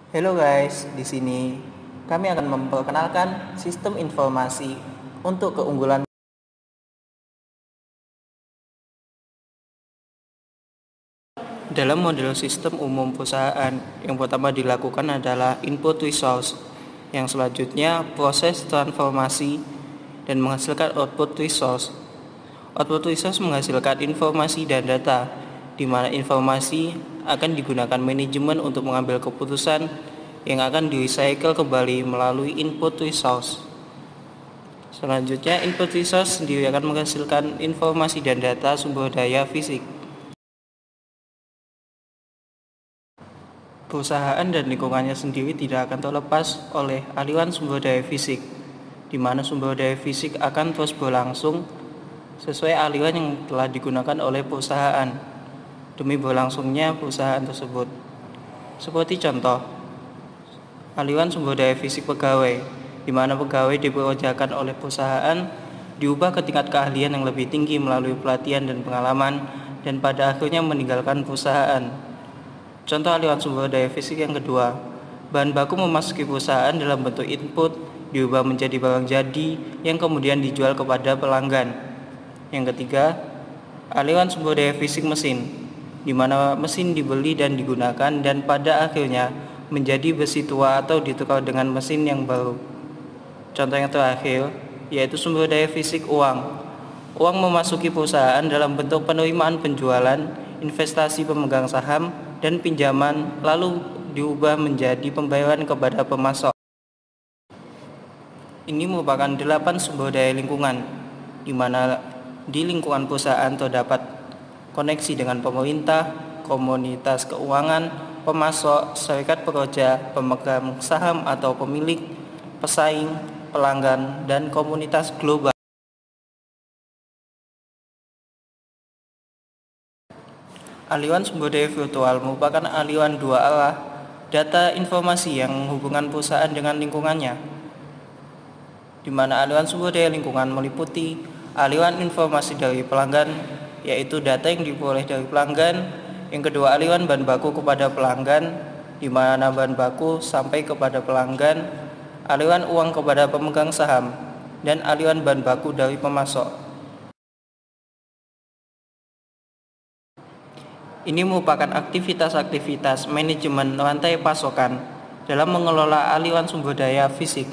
Hello guys, di sini kami akan memperkenalkan sistem informasi untuk keunggulan. Dalam model sistem umum perusahaan, yang pertama dilakukan adalah input resource, yang selanjutnya proses transformasi dan menghasilkan output resource. Output resource menghasilkan informasi dan data, di mana informasi akan digunakan manajemen untuk mengambil keputusan yang akan di-recycle kembali melalui input resource. Selanjutnya, input resource sendiri akan menghasilkan informasi dan data sumber daya fisik. Perusahaan dan lingkungannya sendiri tidak akan terlepas oleh aliran sumber daya fisik, di mana sumber daya fisik akan terus berlangsung sesuai aliran yang telah digunakan oleh perusahaan demi berlangsungnya perusahaan tersebut. Seperti contoh, aliran sumber daya fisik pegawai, di mana pegawai dipekerjakan oleh perusahaan diubah ke tingkat keahlian yang lebih tinggi melalui pelatihan dan pengalaman, dan pada akhirnya meninggalkan perusahaan. Contoh aliran sumber daya fisik yang kedua, bahan baku memasuki perusahaan dalam bentuk input diubah menjadi barang jadi yang kemudian dijual kepada pelanggan. Yang ketiga, aliran sumber daya fisik mesin, di mana mesin dibeli dan digunakan dan pada akhirnya menjadi besi tua atau ditukar dengan mesin yang baru. Contoh yang terakhir, yaitu sumber daya fisik uang. Uang memasuki perusahaan dalam bentuk penerimaan penjualan, investasi pemegang saham, dan pinjaman, lalu diubah menjadi pembayaran kepada pemasok. Ini merupakan 8 sumber daya lingkungan, di mana di lingkungan perusahaan terdapat koneksi dengan pemerintah, komunitas keuangan, pemasok, serikat pekerja, pemegang saham atau pemilik, pesaing, pelanggan, dan komunitas global. Aliran sumber daya virtual merupakan aliran dua arah data informasi yang menghubungkan perusahaan dengan lingkungannya, di mana aliran sumber daya lingkungan meliputi aliran informasi dari pelanggan, yaitu data yang diperoleh dari pelanggan. Yang kedua, aliran bahan baku kepada pelanggan, di mana bahan baku sampai kepada pelanggan, aliran uang kepada pemegang saham, dan aliran bahan baku dari pemasok. Ini merupakan aktivitas-aktivitas manajemen rantai pasokan dalam mengelola aliran sumber daya fisik.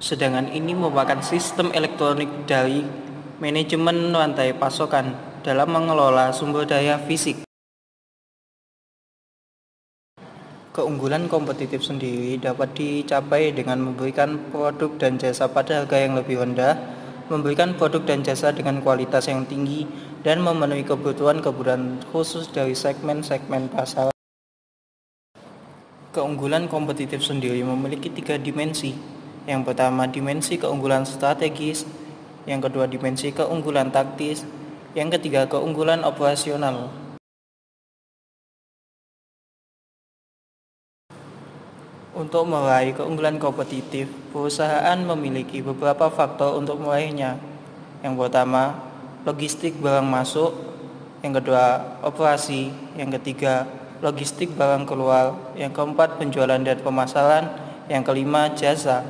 Sedangkan ini merupakan sistem elektronik dari manajemen rantai pasokan dalam mengelola sumber daya fisik. Keunggulan kompetitif sendiri dapat dicapai dengan memberikan produk dan jasa pada harga yang lebih rendah, memberikan produk dan jasa dengan kualitas yang tinggi, dan memenuhi kebutuhan khusus dari segmen-segmen pasar. Keunggulan kompetitif sendiri memiliki 3 dimensi. Yang pertama, dimensi keunggulan strategis, yang kedua, dimensi keunggulan taktis, yang ketiga, keunggulan operasional. Untuk meraih keunggulan kompetitif, perusahaan memiliki beberapa faktor untuk meraihnya. Yang pertama, logistik barang masuk, yang kedua, operasi, yang ketiga, logistik barang keluar, yang keempat, penjualan dan pemasaran, yang kelima, jasa.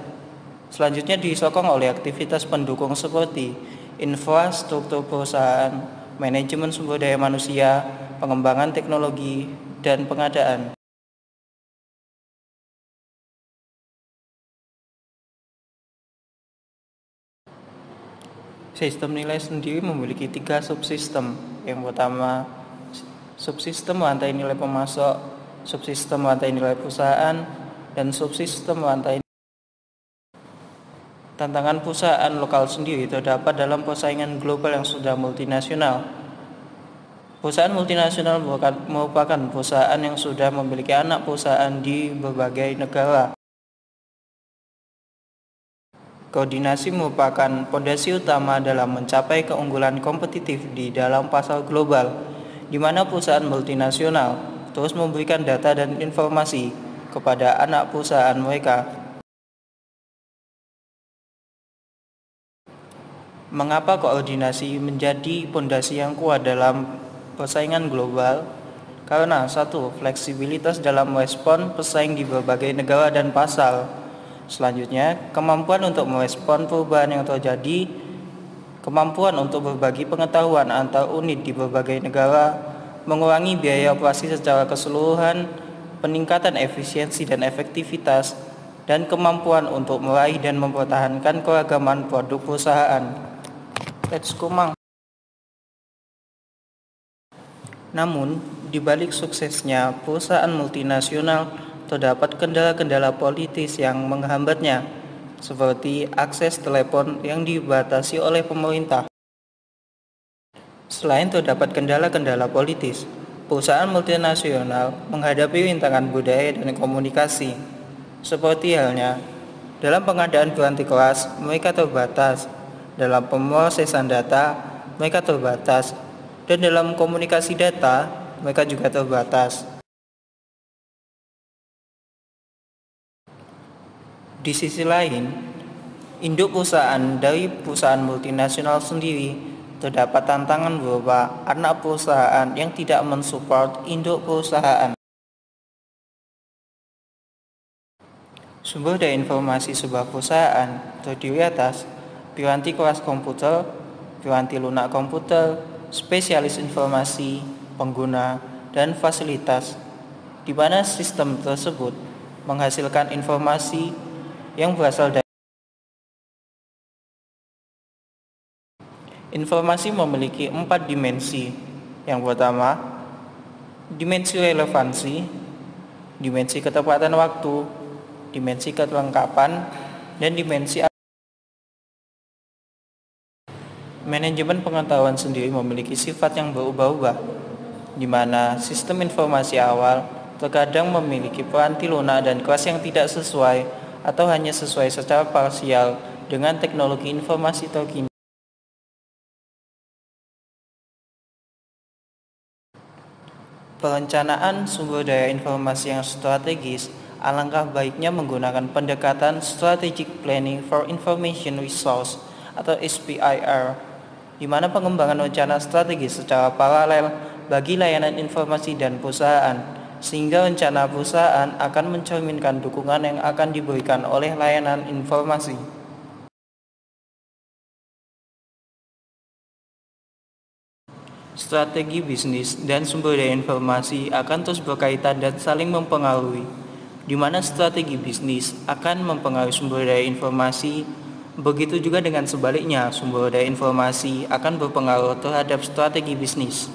Selanjutnya disokong oleh aktivitas pendukung seperti infrastruktur perusahaan, manajemen sumber daya manusia, pengembangan teknologi, dan pengadaan. Sistem nilai sendiri memiliki 3 subsistem. Yang pertama, subsistem rantai nilai pemasok, subsistem rantai nilai perusahaan, dan subsistem rantai. Tantangan perusahaan lokal sendiri terdapat dalam persaingan global yang sudah multinasional. Perusahaan multinasional merupakan perusahaan yang sudah memiliki anak perusahaan di berbagai negara. Koordinasi merupakan fondasi utama dalam mencapai keunggulan kompetitif di dalam pasar global, di mana perusahaan multinasional terus memberikan data dan informasi kepada anak perusahaan mereka. Mengapa koordinasi menjadi pondasi yang kuat dalam persaingan global? Karena satu, fleksibilitas dalam merespon pesaing di berbagai negara dan pasar. Selanjutnya, kemampuan untuk merespon perubahan yang terjadi, kemampuan untuk berbagi pengetahuan antar unit di berbagai negara, mengurangi biaya operasi secara keseluruhan, peningkatan efisiensi dan efektivitas, dan kemampuan untuk meraih dan mempertahankan keragaman produk perusahaan. Let's go, Mang. Namun, di balik suksesnya perusahaan multinasional, terdapat kendala-kendala politis yang menghambatnya, seperti akses telepon yang dibatasi oleh pemerintah. Selain terdapat kendala-kendala politis, perusahaan multinasional menghadapi rintangan budaya dan komunikasi. Seperti halnya, dalam pengadaan piranti kelas, mereka terbatas. Dalam pemrosesan data, mereka terbatas. Dan dalam komunikasi data, mereka juga terbatas. Di sisi lain, induk perusahaan dari perusahaan multinasional sendiri terdapat tantangan berupa anak perusahaan yang tidak mensupport induk perusahaan. Sumber daya informasi sebuah perusahaan terdiri atas piranti kelas komputer, piranti lunak komputer, spesialis informasi, pengguna, dan fasilitas, di mana sistem tersebut menghasilkan informasi yang berasal dari informasi memiliki 4 dimensi. Yang pertama, dimensi relevansi, dimensi ketepatan waktu, dimensi kelengkapan, dan dimensi manajemen pengetahuan sendiri memiliki sifat yang berubah-ubah, di mana sistem informasi awal terkadang memiliki piranti lunak dan kelas yang tidak sesuai atau hanya sesuai secara parsial dengan teknologi informasi terkini. Perencanaan sumber daya informasi yang strategis alangkah baiknya menggunakan pendekatan Strategic Planning for Information Resource atau SPIR, di mana pengembangan rencana strategis secara paralel bagi layanan informasi dan perusahaan, sehingga rencana perusahaan akan mencerminkan dukungan yang akan diberikan oleh layanan informasi. Strategi bisnis dan sumber daya informasi akan terus berkaitan dan saling mempengaruhi, di mana strategi bisnis akan mempengaruhi sumber daya informasi. Begitu juga dengan sebaliknya, sumber daya informasi akan berpengaruh terhadap strategi bisnis.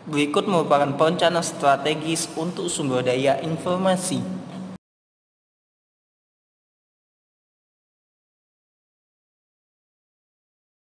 Berikut merupakan perencanaan strategis untuk sumber daya informasi.